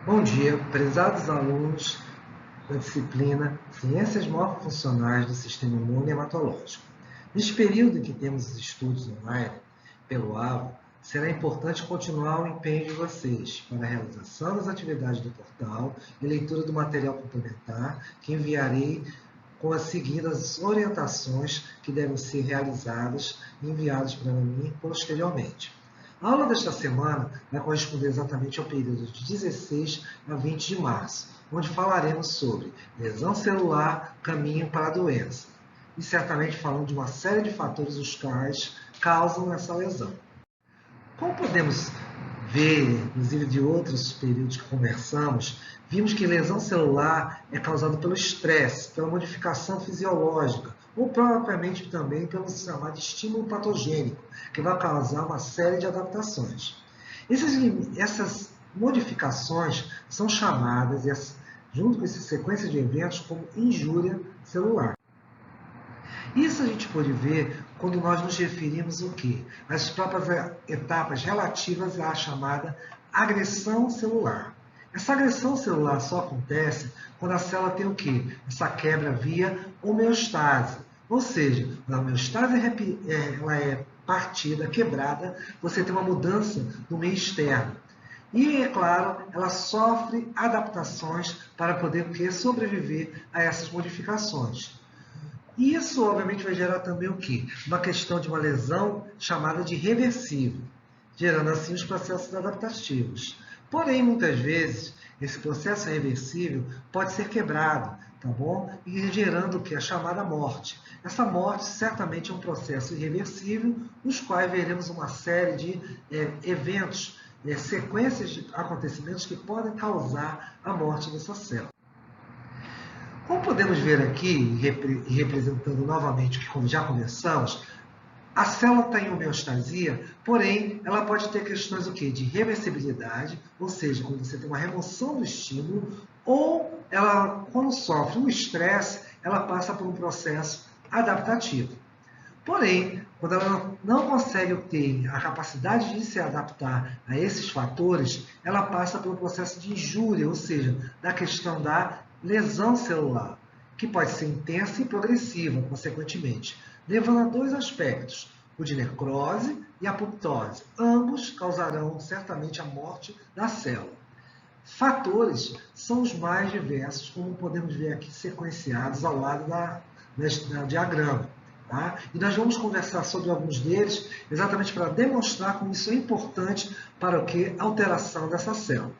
Bom dia, prezados alunos da disciplina Ciências Morfofuncionais do Sistema Imune Hematológico. Neste período em que temos os estudos online pelo AVO, será importante continuar o empenho de vocês para a realização das atividades do portal e leitura do material complementar que enviarei com as seguintes orientações que devem ser realizadas e enviadas para mim posteriormente. A aula desta semana vai corresponder exatamente ao período de 16 a 20 de março, onde falaremos sobre lesão celular, caminho para a doença, e certamente falando de uma série de fatores os quais causam essa lesão. Como podemos ver, inclusive de outros períodos que conversamos, vimos que lesão celular é causada pelo estresse, pela modificação fisiológica, ou propriamente também pelo chamado estímulo patogênico, que vai causar uma série de adaptações. Essas modificações são chamadas, junto com essa sequência de eventos, como injúria celular. Isso a gente pode ver quando nós nos referimos o quê? Às próprias etapas relativas à chamada agressão celular. Essa agressão celular só acontece quando a célula tem o quê? Essa quebra via homeostase. Ou seja, quando a homeostase ela é partida, quebrada, você tem uma mudança no meio externo. E, é claro, ela sofre adaptações para poder sobreviver a essas modificações. E isso, obviamente, vai gerar também o quê? Uma questão de uma lesão chamada de reversível, gerando assim os processos adaptativos. Porém, muitas vezes, esse processo reversível pode ser quebrado, tá bom? E gerando o que? A chamada morte. Essa morte certamente é um processo irreversível, nos quais veremos uma série de eventos, sequências de acontecimentos que podem causar a morte dessa célula. Como podemos ver aqui, representando novamente o que já conversamos, a célula está em homeostasia, porém, ela pode ter questões o quê? De reversibilidade, ou seja, quando você tem uma remoção do estímulo, ou ela, quando sofre um estresse, ela passa por um processo adaptativo. Porém, quando ela não consegue ter a capacidade de se adaptar a esses fatores, ela passa pelo processo de injúria, ou seja, da questão da lesão celular, que pode ser intensa e progressiva, consequentemente, levando a dois aspectos, o de necrose e apoptose. Ambos causarão certamente a morte da célula. Fatores são os mais diversos, como podemos ver aqui sequenciados ao lado do diagrama. Tá? E nós vamos conversar sobre alguns deles, exatamente para demonstrar como isso é importante para o que? A alteração dessa célula.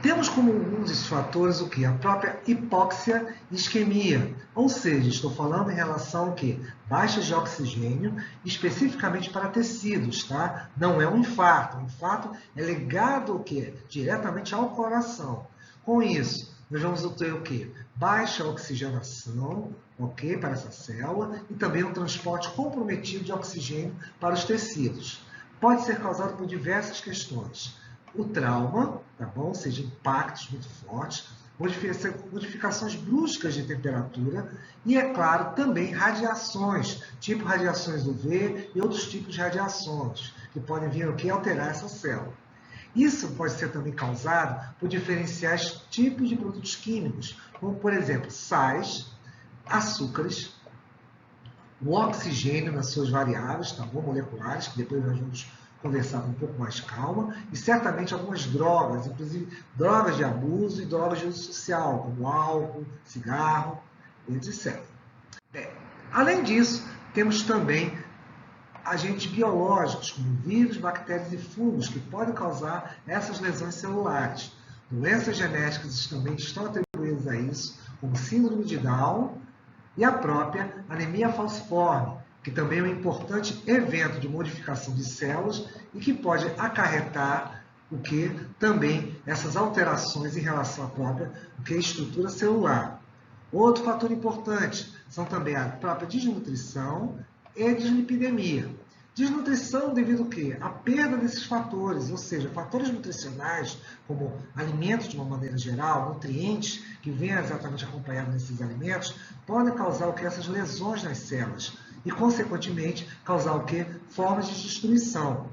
Temos como um dos fatores o que? A própria hipóxia e isquemia, ou seja, estou falando em relação ao que? Baixa de oxigênio, especificamente para tecidos, tá? Não é um infarto. O infarto é ligado o que? Diretamente ao coração. Com isso, nós vamos ter o que? Baixa oxigenação, ok, para essa célula, e também um transporte comprometido de oxigênio para os tecidos. Pode ser causado por diversas questões. O trauma, tá bom? Ou seja, impactos muito fortes, modificações bruscas de temperatura e, é claro, também radiações, tipo radiações UV e outros tipos de radiações, que podem vir aqui alterar essa célula. Isso pode ser também causado por diferenciais tipos de produtos químicos, como, por exemplo, sais, açúcares, o oxigênio nas suas variáveis, tá bom? Moleculares, que depois nós vamos conversar com um pouco mais calma, e certamente algumas drogas, inclusive drogas de abuso e drogas de uso social, como álcool, cigarro, etc. Bem, além disso, temos também agentes biológicos, como vírus, bactérias e fungos, que podem causar essas lesões celulares. Doenças genéticas também estão atribuídas a isso, como síndrome de Down e a própria anemia falciforme, que também é um importante evento de modificação de células e que pode acarretar o que também essas alterações em relação à própria estrutura celular. Outro fator importante são também a própria desnutrição e dislipidemia. Desnutrição devido ao quê? À perda desses fatores, ou seja, fatores nutricionais, como alimentos de uma maneira geral, nutrientes que vêm exatamente acompanhados nesses alimentos, podem causar o que? Essas lesões nas células e, consequentemente, causar o que? Formas de destruição.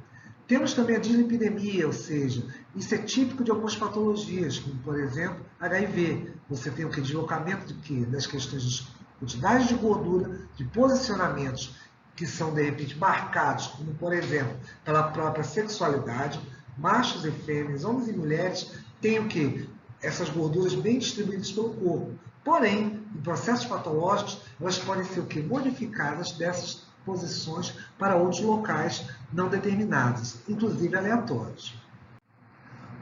Temos também a dislipidemia, ou seja, Isso é típico de algumas patologias, como, por exemplo, HIV. Você tem o que? Deslocamento de quê? Das questões de quantidade de gordura, de posicionamentos que são, de repente, marcados, como, por exemplo, pela própria sexualidade. Machos e fêmeas, homens e mulheres, têm o quê? Essas gorduras bem distribuídas pelo corpo. Porém, em processos patológicos, elas podem ser o quê? Modificadas dessas posições para outros locais não determinados, inclusive aleatórios.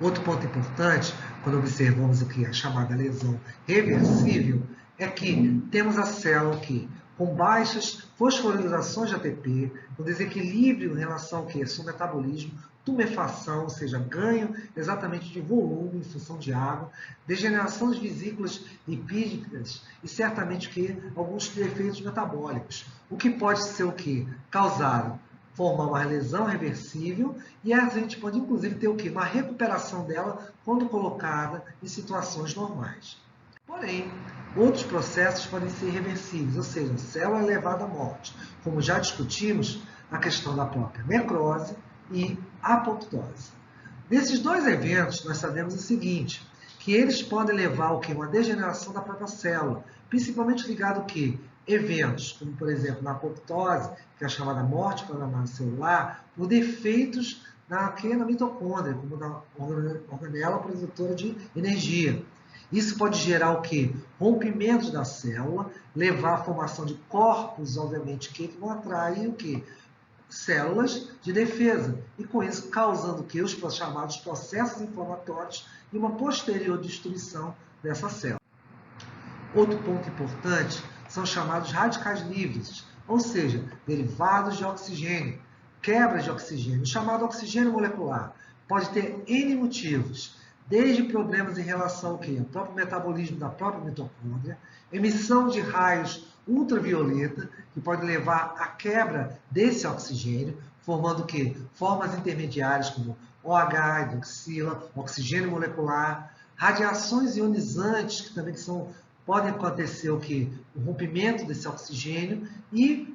Outro ponto importante, quando observamos o que é a chamada lesão reversível, é que temos a célula que, com baixas fosforilações de ATP, um desequilíbrio em relação ao que é seu metabolismo, tumefação, ou seja, ganho exatamente de volume em função de água, degeneração das vesículas lipídicas e certamente que alguns defeitos metabólicos. O que pode ser o que? Causado formar uma lesão reversível e a gente pode inclusive ter o quê? Uma recuperação dela quando colocada em situações normais. Porém, outros processos podem ser irreversíveis, ou seja, célula levada à morte, como já discutimos, a questão da própria necrose e apoptose. Nesses dois eventos, nós sabemos o seguinte, que eles podem levar ao quê? Uma degeneração da própria célula, principalmente ligado ao quê? Eventos, como por exemplo na apoptose, que é a chamada morte programada celular, por defeitos na mitocôndria, como na organela produtora de energia. Isso pode gerar o quê? Rompimentos da célula, levar à formação de corpos, obviamente, que vão atrair o quê? Células de defesa, e com isso causando o quê? Os chamados processos inflamatórios e uma posterior destruição dessa célula. Outro ponto importante são chamados radicais livres, ou seja, derivados de oxigênio, quebras de oxigênio. O chamado oxigênio molecular pode ter N motivos, desde problemas em relação ao quê? Ao próprio metabolismo da própria mitocôndria, emissão de raios ultravioleta, que pode levar à quebra desse oxigênio, formando o quê? Formas intermediárias como OH, hidroxila, oxigênio molecular, radiações ionizantes, que também podem acontecer o quê? O rompimento desse oxigênio e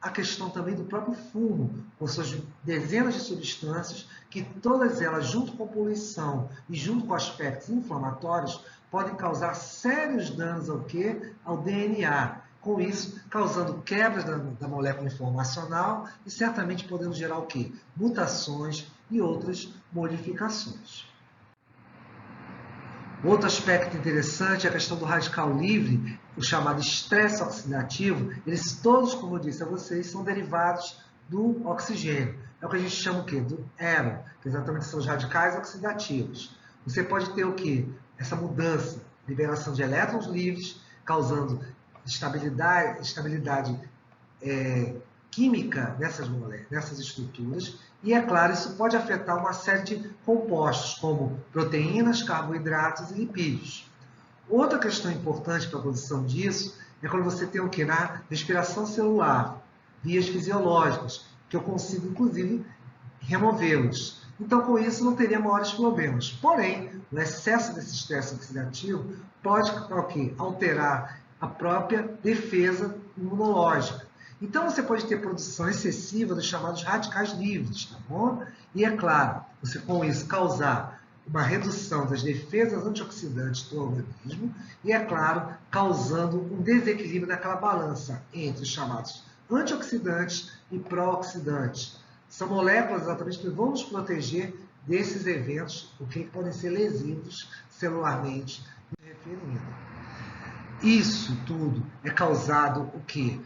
a questão também do próprio fumo, com suas dezenas de substâncias, que todas elas, junto com a poluição e junto com aspectos inflamatórios, podem causar sérios danos ao quê? Ao DNA. Com isso, causando quebras da molécula informacional e certamente podendo gerar o quê? Mutações e outras modificações. Outro aspecto interessante é a questão do radical livre, o chamado estresse oxidativo. Eles todos, como eu disse a vocês, são derivados do oxigênio. É o que a gente chama o quê? Do ERO, que exatamente são os radicais oxidativos. Você pode ter o quê? Essa mudança, liberação de elétrons livres, causando estabilidade química nessas estruturas. E, é claro, isso pode afetar uma série de compostos, como proteínas, carboidratos e lipídios. Outra questão importante para a produção disso é quando você tem o quê? Na respiração celular, vias fisiológicas, que eu consigo, inclusive, removê-los. Então, com isso, não teria maiores problemas. Porém, o excesso desse estresse oxidativo pode alterar a própria defesa imunológica. Então, você pode ter produção excessiva dos chamados radicais livres, tá bom? E, é claro, você com isso causar uma redução das defesas antioxidantes do organismo e, é claro, causando um desequilíbrio naquela balança entre os chamados antioxidantes e pró-oxidantes. São moléculas exatamente que vão nos proteger desses eventos, o que podem ser lesivos celularmente referindo. Isso tudo é causado o quê?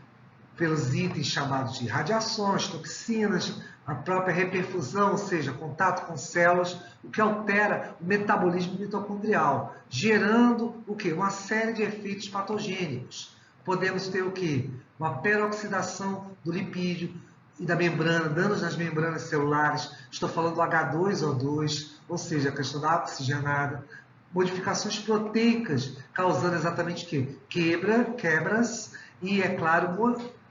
Pelos itens chamados de radiações, toxinas, a própria reperfusão, ou seja, contato com células, o que altera o metabolismo mitocondrial, gerando o quê? Uma série de efeitos patogênicos. Podemos ter o quê? Uma peroxidação do lipídio e da membrana, danos nas membranas celulares, estou falando do H2O2, ou seja, a questão da oxigenada, modificações proteicas, causando exatamente o quê? Quebras e, é claro,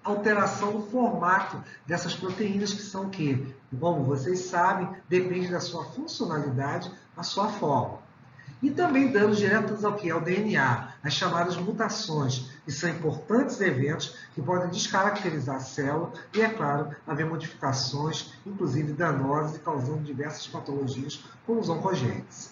alteração do formato dessas proteínas que são o quê? Como vocês sabem, depende da sua funcionalidade, a sua forma. E também danos diretos ao que? Ao DNA, as chamadas mutações, que são importantes eventos que podem descaracterizar a célula e, é claro, haver modificações, inclusive danosas e causando diversas patologias, como os oncogênitos.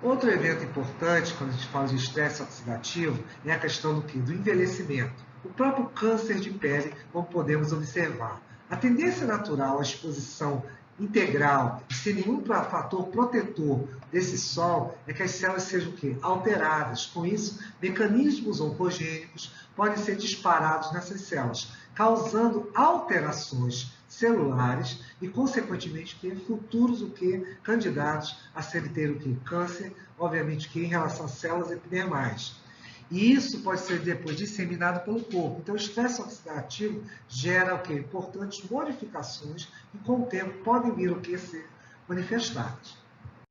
Outro evento importante, quando a gente fala de estresse oxidativo, é a questão do quê? Do envelhecimento. O próprio câncer de pele, como podemos observar. A tendência natural à exposição integral e sem nenhum fator protetor desse sol é que as células sejam o quê? Alteradas. Com isso, mecanismos oncogênicos podem ser disparados nessas células, causando alterações celulares e, consequentemente, ter futuros o quê? Candidatos a ter o quê? Câncer, obviamente, que em relação às células epidermais. E isso pode ser depois disseminado pelo corpo. Então, o estresse oxidativo gera o quê? Importantes modificações que, com o tempo, podem vir o quê? Ser manifestadas.